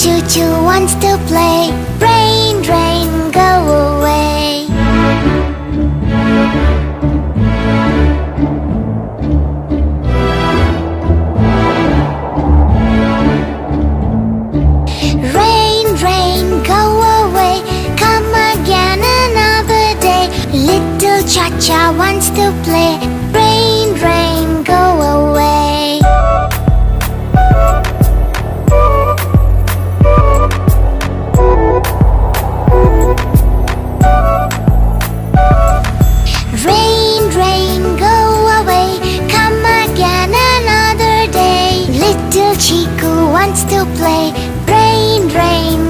Choo choo wants to play. Rain, rain, go away. Rain, rain, go away. Come again another day. Little cha-cha wants to play. Rain, rain, go away. Rain, rain, go away. Come again another day. Little Chiku wants to play. Rain, rain,